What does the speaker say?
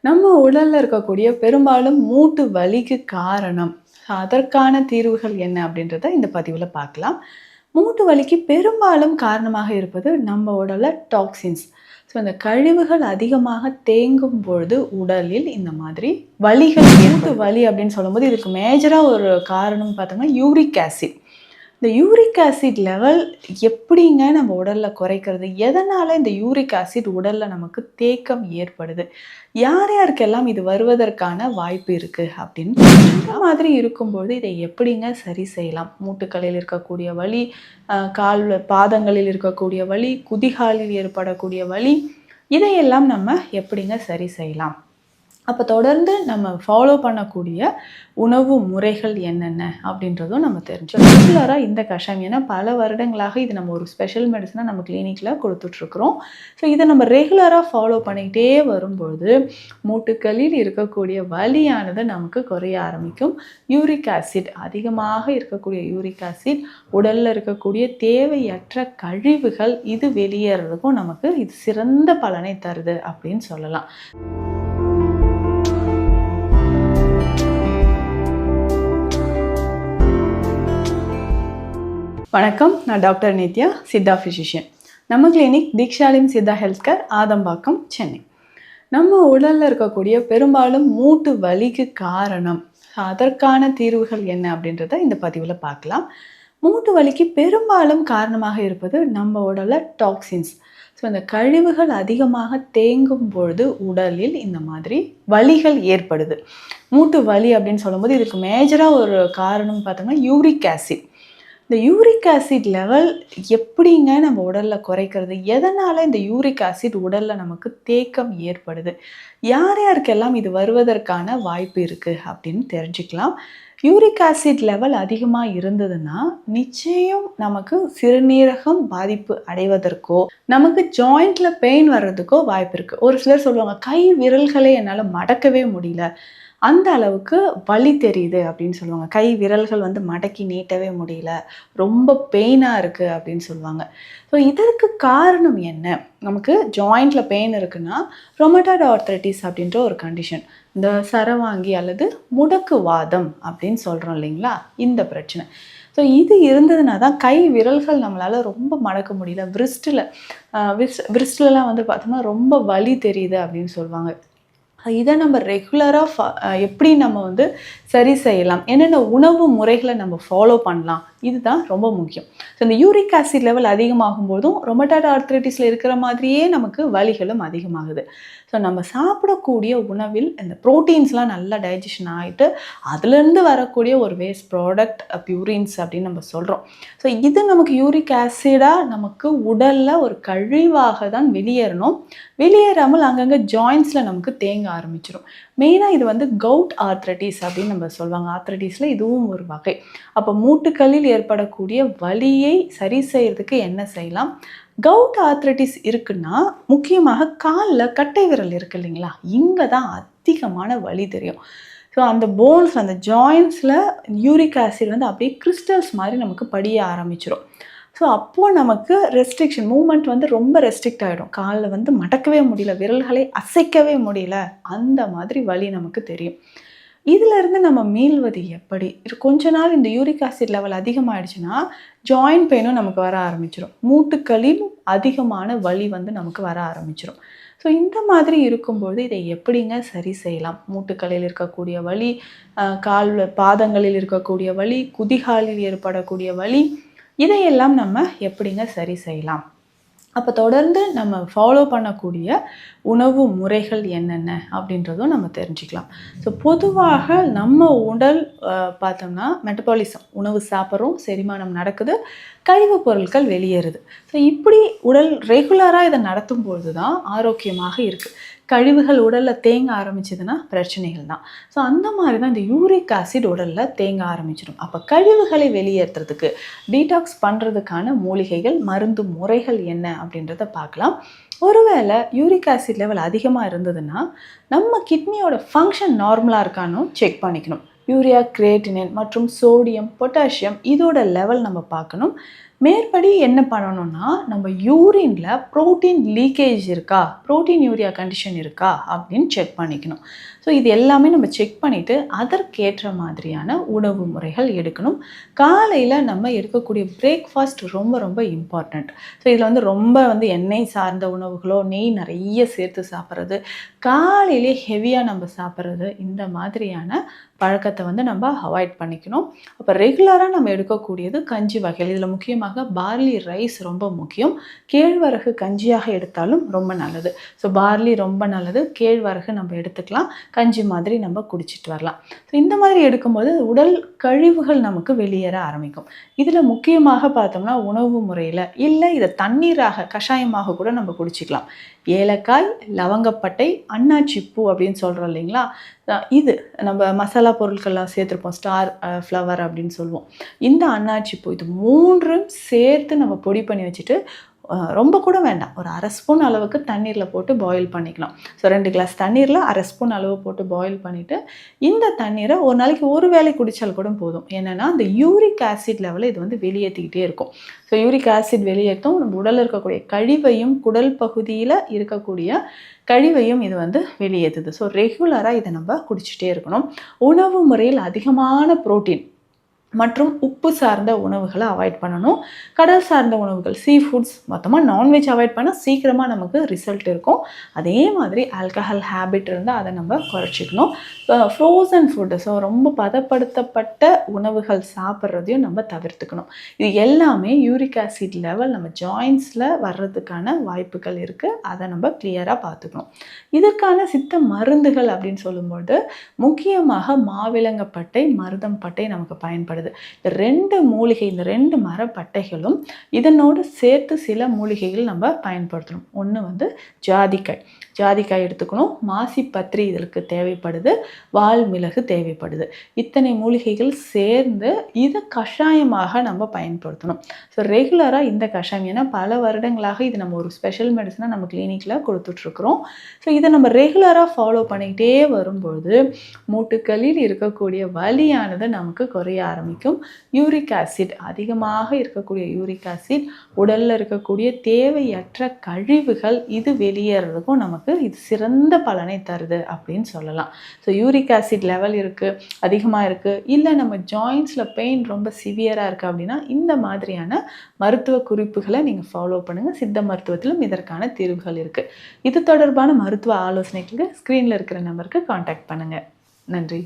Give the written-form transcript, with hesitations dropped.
நம்ம உடல்ல இருக்கக்கூடிய பெரும்பாலும் மூட்டு வலிக்கு காரணம், அதற்கான தீர்வுகள் என்ன அப்படின்றத இந்த பதிவுல பார்க்கலாம். மூட்டு வலிக்கு பெரும்பாலும் காரணமாக இருப்பது நம்ம உடல்ல டாக்ஸின்ஸ். ஸோ இந்த கழிவுகள் அதிகமாக தேங்கும் பொழுது உடலில் இந்த மாதிரி வலிகள் மூட்டு வலி அப்படின்னு சொல்லும்போது இதுக்கு மேஜரா ஒரு காரணம் பார்த்தோம்னா யூரிக் ஆசிட். இந்த யூரிக் ஆசிட் லெவல் எப்படிங்க நம்ம உடல்ல குறைக்கிறது? எதனால இந்த யூரிக் ஆசிட் உடல்ல நமக்கு தேக்கம் ஏற்படுது? யார் யாருக்கெல்லாம் இது வருவதற்கான வாய்ப்பு இருக்கு அப்படின்னு இந்த மாதிரி இருக்கும்போது இதை எப்படிங்க சரி செய்யலாம்? மூட்டுக்களில் இருக்கக்கூடிய வலி, கால் பாதங்களில் இருக்கக்கூடிய வலி, குதிகாலில் ஏற்படக்கூடிய வலி, இதையெல்லாம் நம்ம எப்படிங்க சரி செய்யலாம்? அப்போ தொடர்ந்து நம்ம ஃபாலோ பண்ணக்கூடிய உணவு முறைகள் என்னென்ன அப்படின்றதும் நம்ம தெரிஞ்சுக்கணும். ரெகுலராக இந்த கஷாயம், ஏன்னா பல வருடங்களாக இது நம்ம ஒரு ஸ்பெஷல் மெடிசனாக நம்ம கிளினிக்கில் கொடுத்துட்ருக்குறோம். ஸோ இதை நம்ம ரெகுலராக ஃபாலோ பண்ணிக்கிட்டே வரும்பொழுது மூட்டுக்களில் இருக்கக்கூடிய வலியானது நமக்கு குறைய ஆரம்பிக்கும். யூரிக் ஆசிட் அதிகமாக இருக்கக்கூடிய யூரிக் ஆசிட், உடலில் இருக்கக்கூடிய தேவையற்ற கழிவுகள் இது வெளியேறதுக்கும் நமக்கு இது சிறந்த பலனை தருது அப்படின்னு சொல்லலாம். வணக்கம், நான் டாக்டர் நித்யா, சித்தா ஃபிசிஷியன். நம்ம கிளினிக் தீக்ஷாலிம் சித்தா ஹெல்த் கேர், ஆதம்பாக்கம், சென்னை. நம்ம உடலில் இருக்கக்கூடிய பெரும்பாலும் மூட்டு வலிக்கு காரணம், அதற்கான தீர்வுகள் என்ன அப்படின்றத இந்த பதிவில் பார்க்கலாம். மூட்டு வலிக்கு பெரும்பாலும் காரணமாக இருப்பது நம்ம உடலில் டாக்ஸின்ஸ். ஸோ இந்த கழிவுகள் அதிகமாக தேங்கும் பொழுது உடலில் இந்த மாதிரி வலிகள் ஏற்படுது. மூட்டு வலி அப்படின்னு சொல்லும்போது இதுக்கு மேஜராக ஒரு காரணம் பார்த்தோம்னா யூரிக் ஆசிட். இந்த யூரிக் ஆசிட் லெவல் எப்படிங்க நம்ம உடல்ல குறைக்கிறது? எதனால இந்த யூரிக் ஆசிட் உடல்ல நமக்கு தேக்கம் ஏற்படுது? யார் யாருக்கெல்லாம் இது வருவதற்கான வாய்ப்பு இருக்கு அப்படின்னு தெரிஞ்சுக்கலாம். யூரிக் ஆசிட் லெவல் அதிகமாக இருந்ததுன்னா நிச்சயம் நமக்கு சிறுநீரகம் பாதிப்பு அடைவதற்கோ, நமக்கு ஜாயிண்ட்ல பெயின் வர்றதுக்கோ வாய்ப்பு இருக்கு. ஒரு சிலர் சொல்லுவாங்க, கை விரல்களை என்னால் மடக்கவே முடியல, அந்த அளவுக்கு வலி தெரியுது அப்படின்னு சொல்லுவாங்க. கை விரல்கள் மடக்கி நீட்டவே முடியல, ரொம்ப பெயினாக இருக்குது அப்படின்னு சொல்லுவாங்க. ஸோ இதற்கு காரணம் என்ன? நமக்கு ஜாயிண்டில் பெயின் இருக்குன்னா ரொமட்டாய்டு ஆர்த்ரைட்டிஸ் அப்படின்ற ஒரு கண்டிஷன், இந்த சரவாங்கி அல்லது முடக்குவாதம் அப்படின்னு சொல்கிறோம் இல்லைங்களா, இந்த பிரச்சனை. ஸோ இது இருந்ததுனா தான் கை விரல்கள் நம்மளால் ரொம்ப மடக்க முடியல, விரிஸ்ட்லலாம் பார்த்தோம்னா ரொம்ப வலி தெரியுது அப்படின்னு சொல்லுவாங்க. இதை நம்ம ரெகுலராக எப்படி நம்ம சரி செய்யலாம், என்னென்ன உணவு முறைகளை நம்ம ஃபாலோ பண்ணலாம், இதுதான் ரொம்ப முக்கியம். ஸோ இந்த யூரிக் ஆசிட் லெவல் அதிகமாகும் போதும் ரொமட்டாய்டு ஆர்த்ரைட்டிஸில் இருக்கிற மாதிரியே நமக்கு வலிகளும் அதிகமாகுது. ஸோ நம்ம சாப்பிடக்கூடிய உணவில் இந்த ப்ரோட்டீன்ஸ்லாம் நல்லா டைஜஷன் ஆகிட்டு அதுலேருந்து வரக்கூடிய ஒரு வேஸ்ட் ப்ராடக்ட் பியூரின்ஸ் அப்படின்னு நம்ம சொல்கிறோம். ஸோ இது நமக்கு யூரிக் ஆசிடாக நமக்கு உடலில் ஒரு கழிவாக தான் வெளியேறணும். வெளியேறாமல் அங்கங்கே ஜாயின்ஸில் நமக்கு தேங்க ஆரம்பிச்சிடும். மெயினாக இது கவுட் ஆர்த்ரைட்டிஸ் அப்படின்னு நம்ம சொல்லுவாங்க. ஆர்த்ரைட்டிஸில் இதுவும் ஒரு வகை. அப்போ மூட்டுக்களில் ஏற்படக்கூடிய வலியை சரி செய்கிறதுக்கு என்ன செய்யலாம்? கவுட் ஆர்த்ரைட்டிஸ் இருக்குன்னா முக்கியமாக காலில் கட்டை விரல் இருக்குது இல்லைங்களா, இங்கே தான் அதிகமான வலி தெரியும். ஸோ அந்த போன்ஸ், அந்த ஜாயின்ஸில் யூரிக் ஆசிட் அப்படியே கிறிஸ்டல்ஸ் மாதிரி நமக்கு படிய ஆரம்பிச்சிடும். ஸோ அப்போது நமக்கு ரெஸ்ட்ரிக்ஷன் மூமெண்ட் ரொம்ப ரெஸ்ட்ரிக்ட் ஆகிடும். காலில் மடக்கவே முடியல, விரல்களை அசைக்கவே முடியல, அந்த மாதிரி வலி நமக்கு தெரியும். இதிலிருந்து நம்ம மீள்வது எப்படி? கொஞ்ச நாள் இந்த யூரிக் ஆசிட் லெவல் அதிகமாகிடுச்சுன்னா ஜாயிண்ட் பெயினும் நமக்கு வர ஆரம்பிச்சிடும். மூட்டுக்களில் அதிகமான வலி நமக்கு வர ஆரம்பிச்சிடும். ஸோ இந்த மாதிரி இருக்கும்போது இதை எப்படிங்க சரி செய்யலாம்? மூட்டுக்களில் இருக்கக்கூடிய வலி, கால் பாதங்களில் இருக்கக்கூடிய வலி, குதிகாலில் ஏற்படக்கூடிய வலி, இதையெல்லாம் நம்ம எப்படிங்க சரி செய்யலாம்? அப்போ தொடர்ந்து நம்ம ஃபாலோ பண்ணக்கூடிய உணவு முறைகள் என்னென்ன அப்படின்றதும் நம்ம தெரிஞ்சுக்கலாம். ஸோ பொதுவாக நம்ம உடல் பார்த்தோம்னா மெட்டபாலிசம், உணவு சாப்பிட்றோம், செரிமானம் நடக்குது, கழிவுப் பொருட்கள் வெளியேறுது. ஸோ இப்படி உடல் ரெகுலராக இதை நடத்தும் பொழுது தான் ஆரோக்கியமாக இருக்குது. கழிவுகள் உடலில் தேங்க ஆரம்பிச்சதுன்னா பிரச்சனைகள் தான். ஸோ அந்த மாதிரி தான் இந்த யூரிக் ஆசிட் உடலில் தேங்க ஆரம்பிச்சிடும். அப்போ கழிவுகளை வெளியேற்றுறதுக்கு, டீடாக்ஸ் பண்ணுறதுக்கான மூலிகைகள், மருந்து முறைகள் என்ன அப்படின்றத பார்க்கலாம். ஒருவேளை யூரிக் ஆசிட் லெவல் அதிகமாக இருந்ததுன்னா நம்ம கிட்னியோட ஃபங்க்ஷன் நார்மலாக இருக்கான்னு செக் பண்ணிக்கணும். யூரியா, கிரியேட்டினின் மற்றும் சோடியம், பொட்டாசியம் இதோட லெவல் நம்ம பார்க்கணும். மேற்படி என்ன பண்ணணும்னா, நம்ம யூரின்ல புரோட்டீன் லீக்கேஜ் இருக்கா, புரோட்டீன் யூரியா கண்டிஷன் இருக்கா அப்படின்னு செக் பண்ணிக்கணும். ஸோ இது எல்லாமே நம்ம செக் பண்ணிவிட்டு அதற்கேற்ற மாதிரியான உணவு முறைகள் எடுக்கணும். காலையில் நம்ம எடுக்கக்கூடிய பிரேக்ஃபாஸ்ட் ரொம்ப ரொம்ப இம்பார்ட்டண்ட். ஸோ இதில் வந்து ரொம்ப எண்ணெய் சார்ந்த உணவுகளோ, நெய் நிறைய சேர்த்து சாப்பிட்றது, காலையிலே ஹெவியாக நம்ம சாப்பிட்றது, இந்த மாதிரியான பழக்கத்தை நம்ம அவாய்ட் பண்ணிக்கணும். அப்போ ரெகுலராக நம்ம எடுக்கக்கூடியது கஞ்சி வகைகள். இதில் முக்கியமாக பார்லி ரைஸ் ரொம்ப முக்கியம். கேழ்வரகு கஞ்சியாக எடுத்தாலும் ரொம்ப நல்லது. ஸோ பார்லி ரொம்ப நல்லது, கேழ்வரகு நம்ம எடுத்துக்கலாம், கஞ்சி மாதிரி நம்ம குடிச்சிட்டு வரலாம். ஸோ இந்த மாதிரி எடுக்கும்போது உடல் கழிவுகள் நமக்கு வெளியேற ஆரம்பிக்கும். இதில் முக்கியமாக பார்த்தோம்னா உணவு முறையில் இல்லை, இதை தண்ணீராக கஷாயமாக கூட நம்ம குடிச்சிக்கலாம். ஏலக்காய், லவங்கப்பட்டை, அன்னாச்சி பூ அப்படின்னு சொல்கிறோம் இல்லைங்களா, இது நம்ம மசாலா பொருட்கள்லாம் சேர்த்துருப்போம், ஸ்டார் ஃப்ளவர் அப்படின்னு சொல்லுவோம். இந்த அன்னாச்சி பூ இது 3ம் சேர்த்து நம்ம பொடி பண்ணி வச்சுட்டு, ரொம்ப கூட வேண்டாம், ஒரு 1/2 ஸ்பூன் அளவுக்கு தண்ணீரில் போட்டு பாயில் பண்ணிக்கலாம். ஸோ 2 கிளாஸ் தண்ணீரில் 1/2 ஸ்பூன் அளவு போட்டு பாயில் பண்ணிவிட்டு, இந்த தண்ணீரை ஒரு நாளைக்கு ஒரு வேளை குடித்தால் கூட போதும். என்னென்னா அந்த யூரிக் ஆசிட் லெவலை இது வெளியேற்றிக்கிட்டே இருக்கும். ஸோ யூரிக் ஆசிட் வெளியேற்றும் நம்ம உடலில் இருக்கக்கூடிய கழிவையும், குடல் பகுதியில் இருக்கக்கூடிய கழிவையும் இது வெளியேற்றுது. ஸோ ரெகுலராக இதை நம்ம குடிச்சிட்டே இருக்கணும். உணவு முறையில் அதிகமான புரோட்டீன் மற்றும் உப்பு சார்ந்த உணவுகளை அவாய்ட் பண்ணணும். கடல் சார்ந்த உணவுகள், சீ ஃபுட்ஸ், மொத்தமாக நான்வெஜ் அவாய்ட் பண்ணால் சீக்கிரமாக நமக்கு ரிசல்ட் இருக்கும். அதே மாதிரி ஆல்கஹால் ஹேபிட் இருந்தால் அதை நம்ம குறைச்சிக்கணும். ஃப்ரோசன் ஃபுட்டு, ஸோ ரொம்ப பதப்படுத்தப்பட்ட உணவுகள் சாப்பிட்றதையும் நம்ம தவிர்த்துக்கணும். இது எல்லாமே யூரிக் ஆசிட் லெவல் நம்ம ஜாயின்ஸில் வர்றதுக்கான வாய்ப்புகள் இருக்குது. அதை நம்ம கிளியராக பார்த்துக்கணும். இதற்கான சித்த மருந்துகள் அப்படின்னு சொல்லும்போது முக்கியமாக மாவிலங்கப்பட்டை, மருதம்பட்டை நமக்கு பயன்படுது. இந்த 2 மூலிகை, இந்த 2 மரப்பட்டைகளும் இதனோடு சேர்த்து சில மூலிகைகள் நம்ம பயன்படுத்தணும். ஒன்று ஜாதிக்காய், ஜாதிக்காய் எடுத்துக்கணும். மாசிப்பத்திரி இதற்கு தேவைப்படுது, வால்மிளகு தேவைப்படுது. இத்தனை மூலிகைகள் சேர்ந்து இதை கஷாயமாக நம்ம பயன்படுத்தணும். ஸோ ரெகுலராக இந்த கஷாயம், ஏன்னா பல வருடங்களாக இது நம்ம ஒரு ஸ்பெஷல் மெடிசனாக நம்ம கிளினிக்கில் கொடுத்துட்ருக்குறோம். ஸோ இதை நம்ம ரெகுலராக ஃபாலோ பண்ணிக்கிட்டே வரும்பொழுது மூட்டுக்களில் இருக்கக்கூடிய வலியானது நமக்கு குறைய ஆரம்பிக்கும். யூரிக் ஆசிட் அதிகமாக இருக்கக்கூடிய யூரிக் ஆசிட், உடலில் இருக்கக்கூடிய தேவையற்ற கழிவுகள் இது வெளியேறதுக்கும் நமக்கு இது சிறந்த பலனை தருது அப்படின்னு சொல்லலாம். ஸோ யூரிக் ஆசிட் லெவல் இருக்குது, அதிகமாக இருக்குது, இல்லை நம்ம ஜாயின்ஸில் பெயின் ரொம்ப சிவியராக இருக்குது அப்படின்னா இந்த மாதிரியான மருத்துவ குறிப்புகளை நீங்கள் ஃபாலோ பண்ணுங்கள். சித்த மருத்துவத்திலும் இதற்கான தீர்வுகள் இருக்குது. இது தொடர்பான மருத்துவ ஆலோசனைகளுக்கு ஸ்க்ரீனில் இருக்கிற நம்பருக்கு காண்டாக்ட் பண்ணுங்கள். நன்றி.